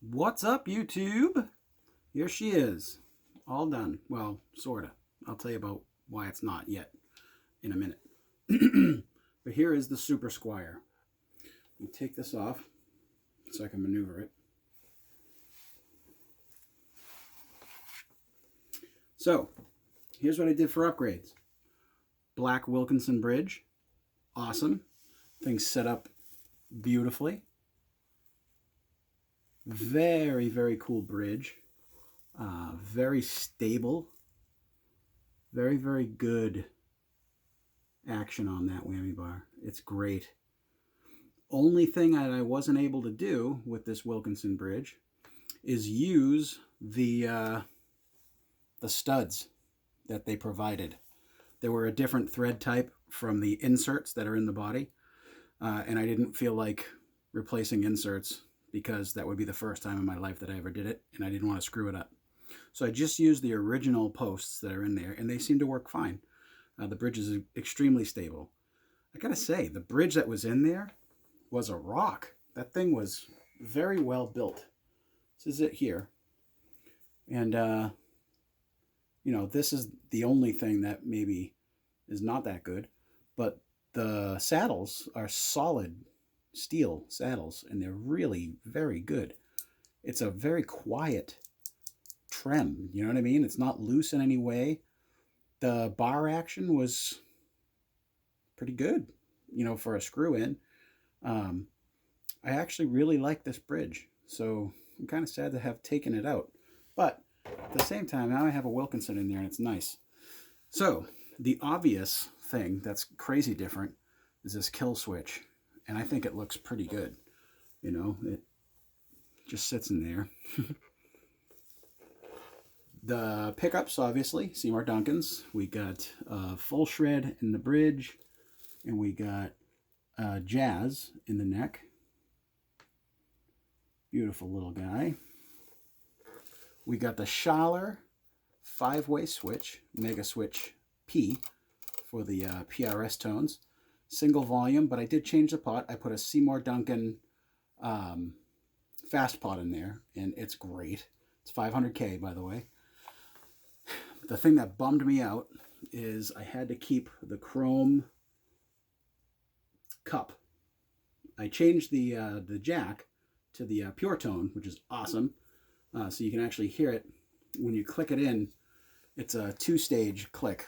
What's up, YouTube? Here she is, all done. Well, sorta. I'll tell you about why it's not yet in a minute. But here is the Super Squire. We take this off so I can maneuver it. So, here's what I did for upgrades. Black Wilkinson bridge. Awesome. Thing's set up beautifully. Very, very cool bridge. Very stable. Very, very good action on that whammy bar. It's great. Only thing that I wasn't able to do with this Wilkinson bridge is use the studs that they provided. There were a different thread type from the inserts that are in the body, and I didn't feel like replacing inserts because that would be the first time in my life that I ever did it, and I didn't want to screw it up. So I just used the original posts that are in there, and they seem to work fine. The bridge is extremely stable. I gotta say, the bridge that was in there was a rock. That thing was very well built. This is it here. And, you know, this is the only thing that maybe is not that good, but the saddles are solid steel saddles, and they're really very good. It's a very quiet trem, you know what I mean? It's not loose in any way. The bar action was pretty good, you know, for a screw in. I actually really like this bridge, so I'm kind of sad to have taken it out, but at the same time, now I have a Wilkinson in there and it's nice. So the obvious thing that's crazy different is this kill switch. And I think it looks pretty good. You know, it just sits in there. The pickups, obviously, Seymour Duncan's. We got full shred in the bridge, and we got jazz in the neck. Beautiful little guy. We got the Schaller 5-way switch, Megaswitch P for the PRS tones. Single volume, but I did change the pot. I put a Seymour Duncan fast pot in there, and it's great. It's 500K, by the way. The thing that bummed me out is I had to keep the chrome cup. I changed the jack to the pure tone, which is awesome. So you can actually hear it when you click it in. It's a 2-stage click.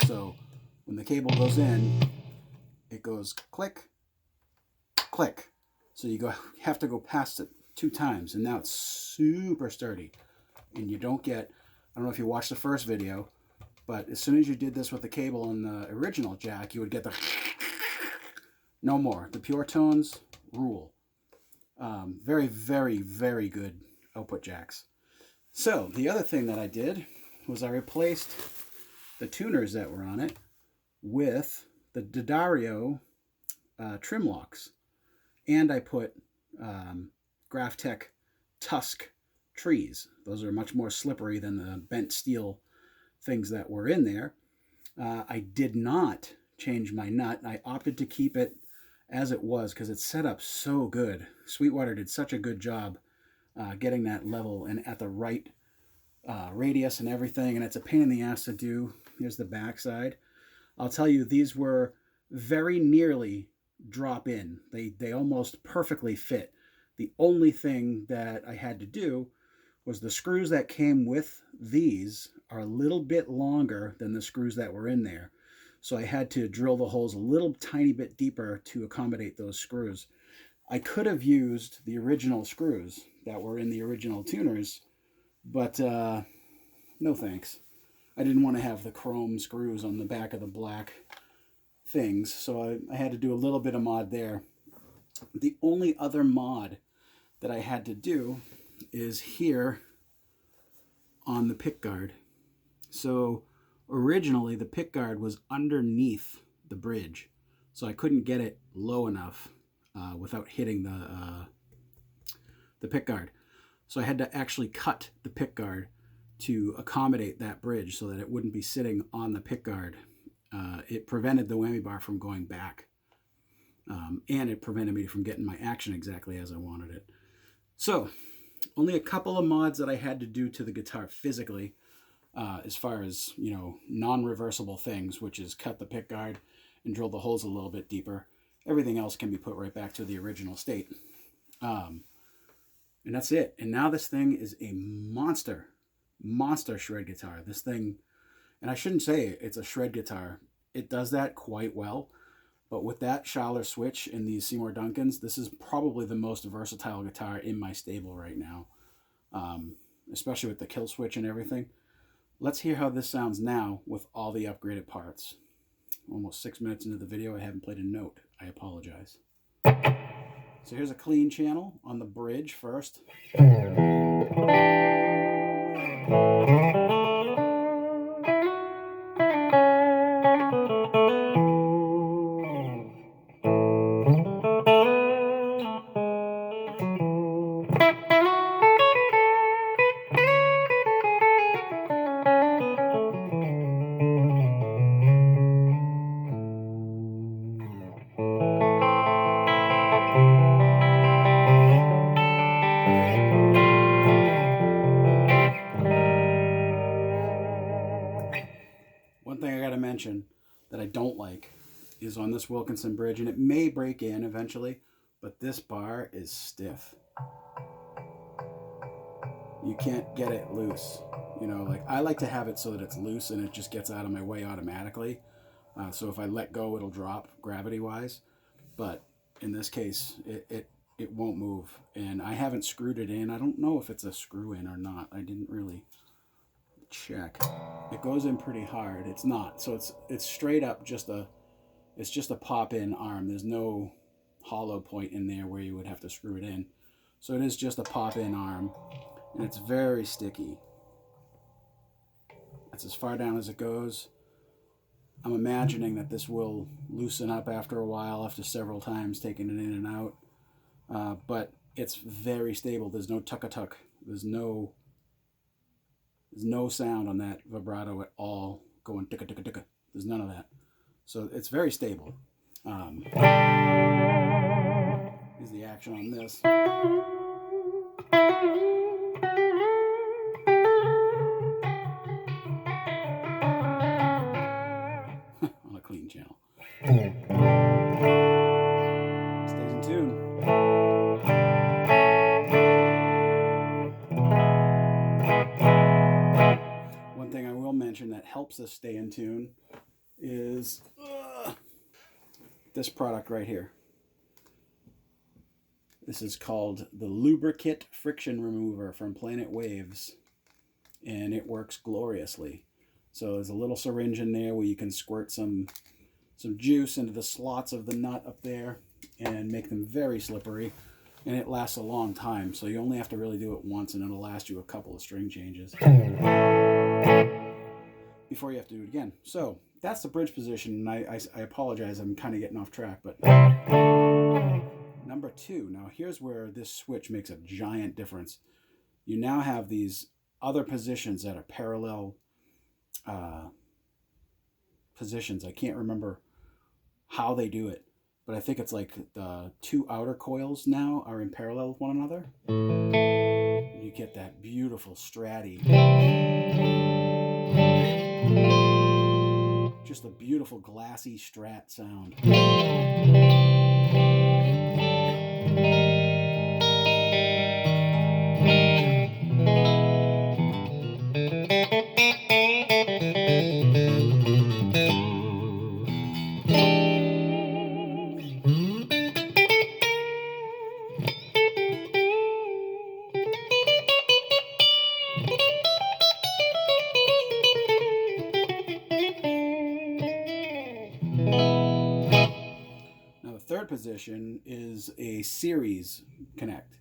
So when the cable goes in, it goes click, click. So you have to go past it 2 times, and now it's super sturdy. And you don't get, I don't know if you watched the first video, but as soon as you did this with the cable on the original jack, you would get the no more. The pure tones rule. Very, very, very good output jacks. So the other thing that I did was I replaced the tuners that were on it with the D'Addario trim locks, and I put Graphtec Tusq trees. Those are much more slippery than the bent steel things that were in there. I did not change my nut. I opted to keep it as it was because it's set up so good. Sweetwater did such a good job getting that level and at the right radius and everything, and it's a pain in the ass to do. Here's the backside. I'll tell you, these were very nearly drop in. They almost perfectly fit. The only thing that I had to do was the screws that came with these are a little bit longer than the screws that were in there. So I had to drill the holes a little tiny bit deeper to accommodate those screws. I could have used the original screws that were in the original tuners, but no thanks. I didn't want to have the chrome screws on the back of the black things, so I had to do a little bit of mod there. The only other mod that I had to do is here on the pickguard. So originally the pickguard was underneath the bridge, so I couldn't get it low enough without hitting the pickguard. So I had to actually cut the pickguard to accommodate that bridge so that it wouldn't be sitting on the pickguard. It prevented the whammy bar from going back, and it prevented me from getting my action exactly as I wanted it. So Only a couple of mods that I had to do to the guitar physically, as far as, you know, non-reversible things, which is cut the pick guard and drill the holes a little bit deeper. Everything else can be put right back to the original state. And that's it. And now this thing is a monster shred guitar. This thing, and I shouldn't say it's a shred guitar. It does that quite well. But with that Schaller switch and these Seymour Duncans, this is probably the most versatile guitar in my stable right now, especially with the kill switch and everything. Let's hear how this sounds now with all the upgraded parts. Almost 6 minutes into the video, I haven't played a note. I apologize. So here's a clean channel on the bridge first. One thing I gotta mention that I don't like is on this Wilkinson bridge, and it may break in eventually, but this bar is stiff. You can't get it loose. You know, like I like to have it so that it's loose and it just gets out of my way automatically. So if I let go, it'll drop gravity-wise. But in this case, it won't move. And I haven't screwed it in. I don't know if it's a screw in or not. I didn't really check. It goes in pretty hard. It's not. So it's straight up just a pop-in arm. There's no hollow point in there where you would have to screw it in. So it is just a pop-in arm, and it's very sticky. That's as far down as it goes. I'm imagining that this will loosen up after a while, after several times taking it in and out. But it's very stable. There's no tuck-a-tuck. There's no sound on that vibrato at all, going ticka-ticka-ticka. There's none of that. So it's very stable. Here's the action on this. On a clean channel. Stays in tune. One thing I will mention that helps us stay in tune is this product right here. This is called the Lubricant Friction Remover from Planet Waves, and it works gloriously. So there's a little syringe in there where you can squirt some juice into the slots of the nut up there and make them very slippery, and it lasts a long time. So you only have to really do it once, and it'll last you a couple of string changes before you have to do it again. So that's the bridge position, and I apologize, I'm kind of getting off track, but number 2. Now here's where this switch makes a giant difference. You now have these other positions that are parallel positions. I can't remember how they do it, but I think it's like the 2 outer coils now are in parallel with one another. And you get that beautiful stratty, just a beautiful glassy Strat sound. Third position is a series connect.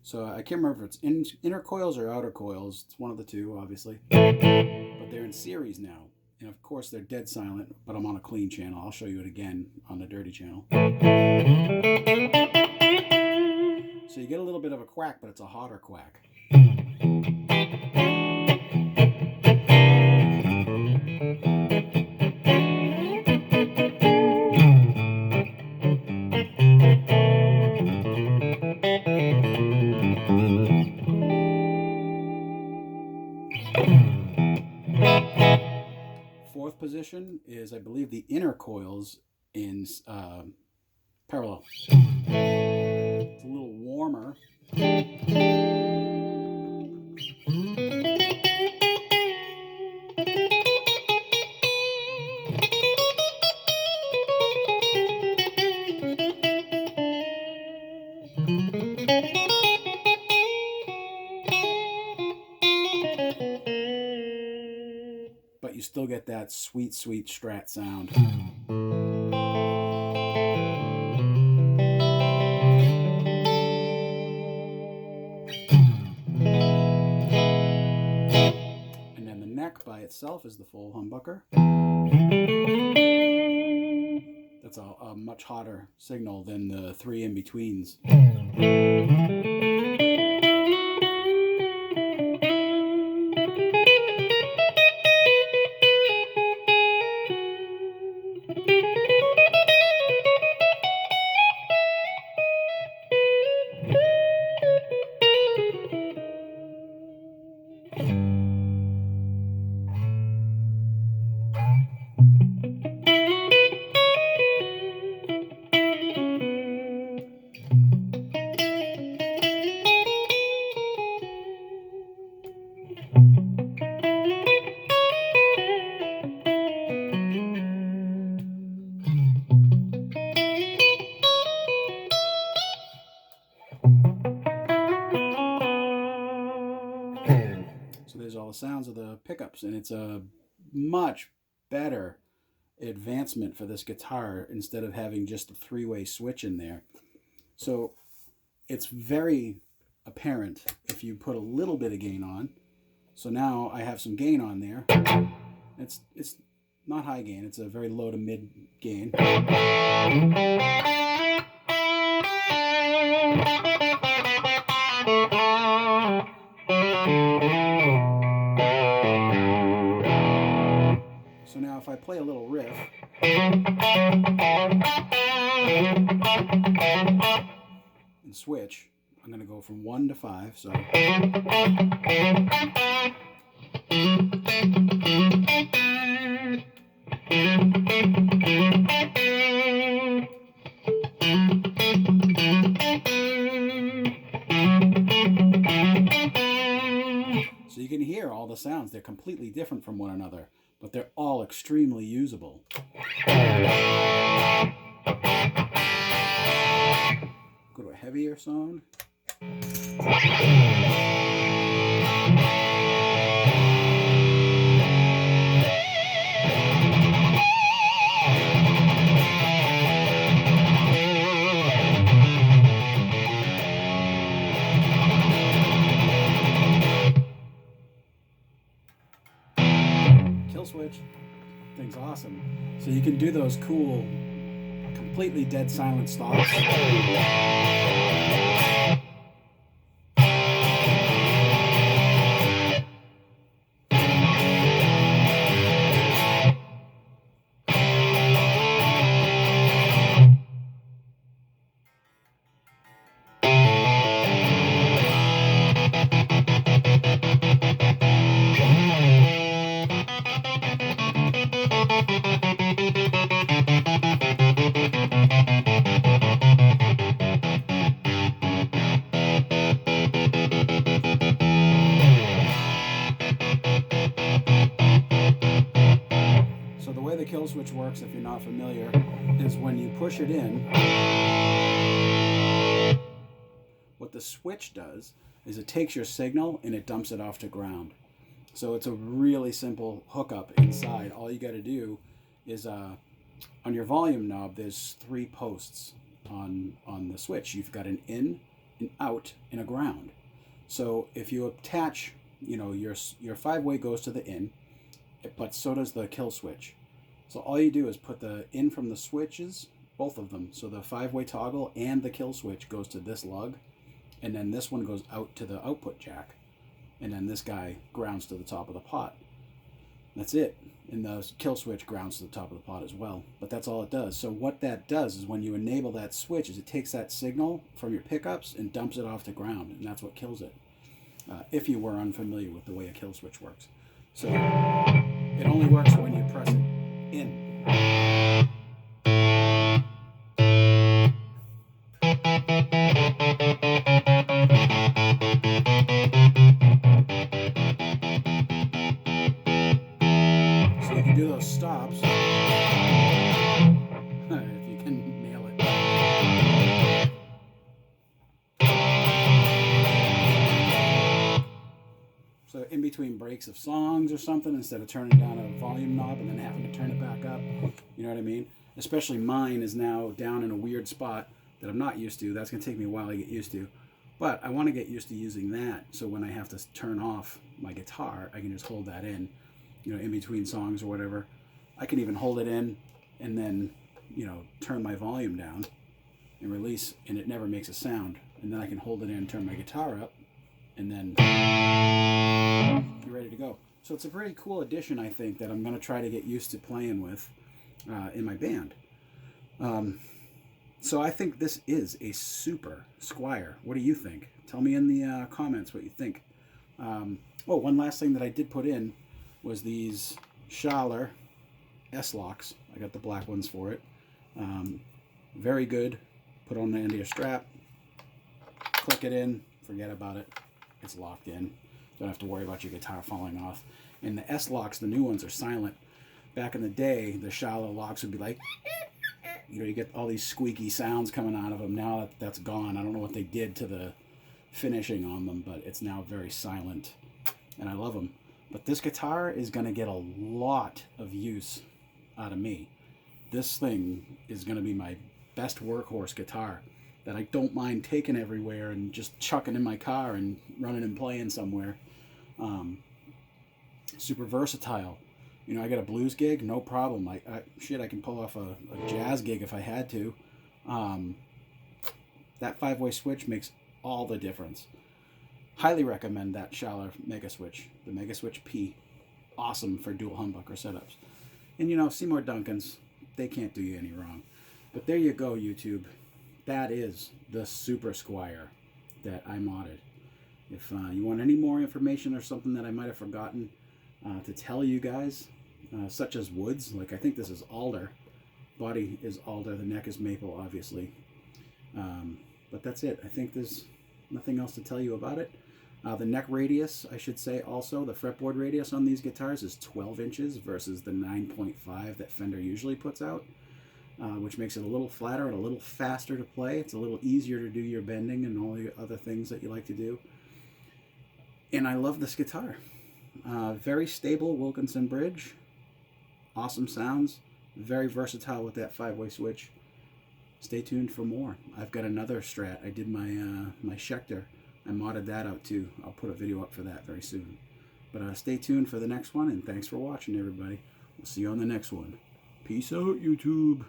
So I can't remember if it's inner coils or outer coils. It's one of the two, obviously. But they're in series now. And of course they're dead silent, but I'm on a clean channel. I'll show you it again on the dirty channel. So you get a little bit of a quack, but it's a hotter quack. position is, I believe, the inner coils in parallel. It's a little warmer. But you still get that sweet, sweet Strat sound. And then the neck by itself is the full humbucker. That's a much hotter signal than the 3 in-betweens. So there's all the sounds of the pickups, and it's a much better advancement for this guitar instead of having just a 3-way switch in there. So it's very apparent if you put a little bit of gain on. So now I have some gain on there. It's not high gain, it's a very low to mid gain. So now if I play a little riff, and switch, I'm going to go from 1 to 5, so. So you can hear all the sounds. They're completely different from one another, but they're all extremely usable. Go to a heavier song. Kill switch. Thing's awesome. So you can do those cool, completely dead silent stops. The kill switch works, if you're not familiar, is when you push it in, what the switch does is it takes your signal and it dumps it off to ground. So it's a really simple hookup inside. All you got to do is on your volume knob, there's 3 posts on the switch. You've got an in, an out, and a ground. So if you attach, your 5-way goes to the in, but so does the kill switch. So all you do is put the in from the switches, both of them. So the 5-way toggle and the kill switch goes to this lug, and then this one goes out to the output jack, and then this guy grounds to the top of the pot. That's it. And the kill switch grounds to the top of the pot as well. But that's all it does. So what that does is when you enable that switch is it takes that signal from your pickups and dumps it off to ground, and that's what kills it. If you were unfamiliar with the way a kill switch works. So it only works when you press it in. So you can do those stops. If you can nail it. So in between breaks of songs or something, instead of turning down a volume knob and then having to turn it back up, you know what I mean? Especially mine is now down in a weird spot that I'm not used to. That's going to take me a while to get used to. But I want to get used to using that, so when I have to turn off my guitar, I can just hold that in, you know, in between songs or whatever. I can even hold it in and then, you know, turn my volume down and release, and it never makes a sound. And then I can hold it in, turn my guitar up, and then be ready to go. So it's a pretty cool addition, I think, that I'm going to try to get used to playing with in my band. So I think this is a super Squire. What do you think? Tell me in the comments what you think. Oh, one last thing that I did put in was these Schaller S-locks. I got the black ones for it. Very good. Put on the end of your strap. Click it in. Forget about it. It's locked in. Don't have to worry about your guitar falling off. And the S-locks, the new ones, are silent. Back in the day, the Schaller locks would be like, you know, you get all these squeaky sounds coming out of them. Now that's gone. I don't know what they did to the finishing on them, but it's now very silent, and I love them. But this guitar is going to get a lot of use out of me. This thing is going to be my best workhorse guitar that I don't mind taking everywhere and just chucking in my car and running and playing somewhere. Super versatile. You know, I got a blues gig, no problem. I can pull off a jazz gig if I had to. That 5-way switch makes all the difference. Highly recommend that Schaller Megaswitch, the Megaswitch P. Awesome for dual humbucker setups. And you know, Seymour Duncans, they can't do you any wrong. But there you go, YouTube. That is the Super Squire that I modded. If you want any more information or something that I might have forgotten to tell you guys, such as woods, like I think this is alder. Body is alder, the neck is maple, obviously. But that's it. I think there's nothing else to tell you about it. The neck radius, I should say also, the fretboard radius on these guitars is 12 inches versus the 9.5 that Fender usually puts out, which makes it a little flatter and a little faster to play. It's a little easier to do your bending and all the other things that you like to do. And I love this guitar. Very stable Wilkinson bridge. Awesome sounds. Very versatile with that 5-way switch. Stay tuned for more. I've got another Strat. I did my Schecter. I modded that out too. I'll put a video up for that very soon. But stay tuned for the next one, and thanks for watching, everybody. We'll see you on the next one. Peace out, YouTube.